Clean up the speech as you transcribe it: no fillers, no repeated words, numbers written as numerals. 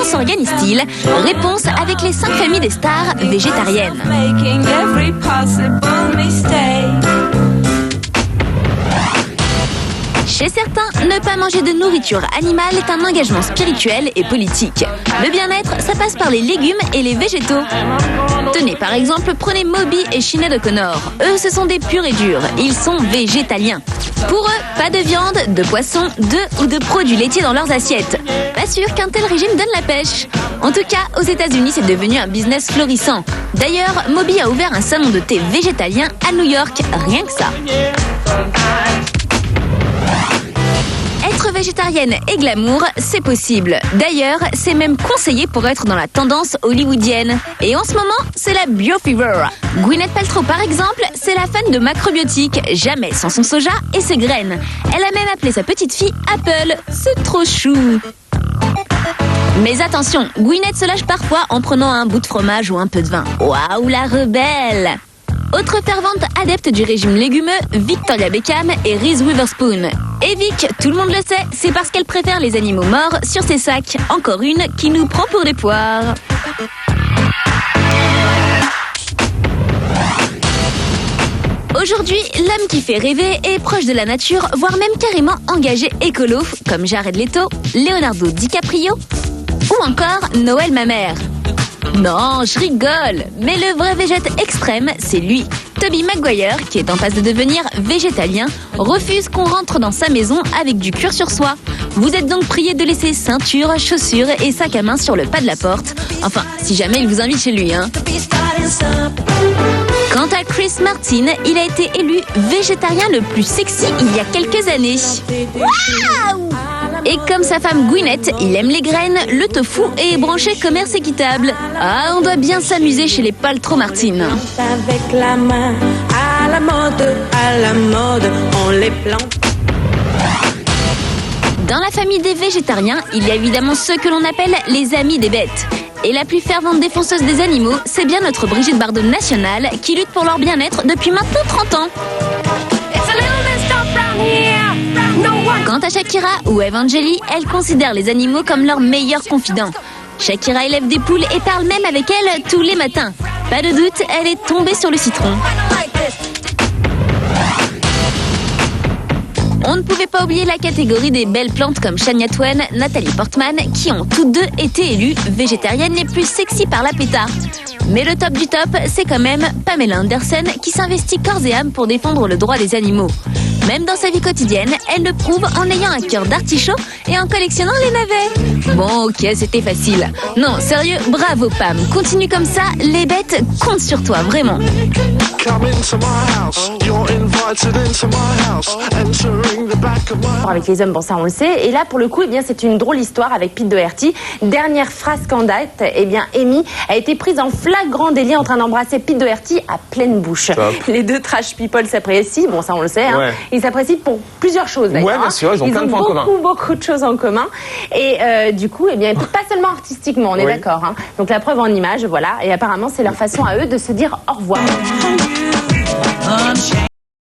s'organise-t-il? Réponse avec les 5 familles des stars végétariennes. Chez certains, ne pas manger de nourriture animale est un engagement spirituel et politique. Le bien-être, ça passe par les légumes et les végétaux. Tenez, par exemple, prenez Moby et Sinéad O'Connor. Eux, ce sont des purs et durs. Ils sont végétaliens. Pour eux, pas de viande, de poisson, ou de produits laitiers dans leurs assiettes. Pas sûr qu'un tel régime donne la pêche. En tout cas, aux États-Unis, c'est devenu un business florissant. D'ailleurs, Moby a ouvert un salon de thé végétalien à New York, rien que ça. Être végétarienne et glamour, c'est possible. D'ailleurs, c'est même conseillé pour être dans la tendance hollywoodienne. Et en ce moment, c'est la biofever. Gwyneth Paltrow, par exemple, c'est la fan de macrobiotiques, jamais sans son soja et ses graines. Elle a même appelé sa petite fille Apple. C'est trop chou. Mais attention, Gwyneth se lâche parfois en prenant un bout de fromage ou un peu de vin. Waouh, la rebelle! Autre fervente adepte du régime légumineux, Victoria Beckham et Reese Witherspoon. Et Vic, tout le monde le sait, c'est parce qu'elle préfère les animaux morts sur ses sacs. Encore une qui nous prend pour des poires. Aujourd'hui, l'homme qui fait rêver est proche de la nature, voire même carrément engagé écolo, comme Jared Leto, Leonardo DiCaprio ou encore Noël ma mère. Non, je rigole, mais le vrai végète extrême, c'est lui. Tobey Maguire, qui est en passe de devenir végétalien, refuse qu'on rentre dans sa maison avec du cuir sur soi. Vous êtes donc prié de laisser ceinture, chaussures et sac à main sur le pas de la porte. Enfin, si jamais il vous invite chez lui, hein. Quant à Chris Martin, il a été élu végétarien le plus sexy il y a quelques années. Waouh! Et comme sa femme Gwyneth, il aime les graines, le tofu et est branché commerce équitable. Ah, on doit bien s'amuser chez les Paltrow Martin. Avec la main, à la mode, on les plante. Dans la famille des végétariens, il y a évidemment ceux que l'on appelle les amis des bêtes. Et la plus fervente défenseuse des animaux, c'est bien notre Brigitte Bardot nationale qui lutte pour leur bien-être depuis maintenant 30 ans. Quant à Shakira ou Evangeli, elle considère les animaux comme leurs meilleurs confidents. Shakira élève des poules et parle même avec elles tous les matins. Pas de doute, elle est tombée sur le citron. On ne pouvait pas oublier la catégorie des belles plantes comme Shania Twain, Nathalie Portman, qui ont toutes deux été élues végétariennes les plus sexy par la PETA. Mais le top du top, c'est quand même Pamela Anderson qui s'investit corps et âme pour défendre le droit des animaux. Même dans sa vie quotidienne, elle le prouve en ayant un cœur d'artichaut et en collectionnant les navets. Bon, ok, c'était facile. Non, sérieux, bravo Pam. Continue comme ça, les bêtes comptent sur toi, vraiment. Avec les hommes, bon ça on le sait. Et là pour le coup, eh bien c'est une drôle histoire avec Pete Doherty. Dernière phrase qu'en date, eh bien Amy a été prise en flagrant délit en train d'embrasser Pete Doherty à pleine bouche. Top. Les deux trash people s'apprécient, bon ça on le sait. Hein. Ouais. Ils s'apprécient pour plusieurs choses d'ailleurs. Ouais, bien sûr, ils ont plein de points communs. Beaucoup de choses en commun. Et du coup, eh bien pas seulement artistiquement, on est d'accord. Hein. Donc la preuve en images, voilà. Et apparemment c'est leur façon à eux de se dire au revoir.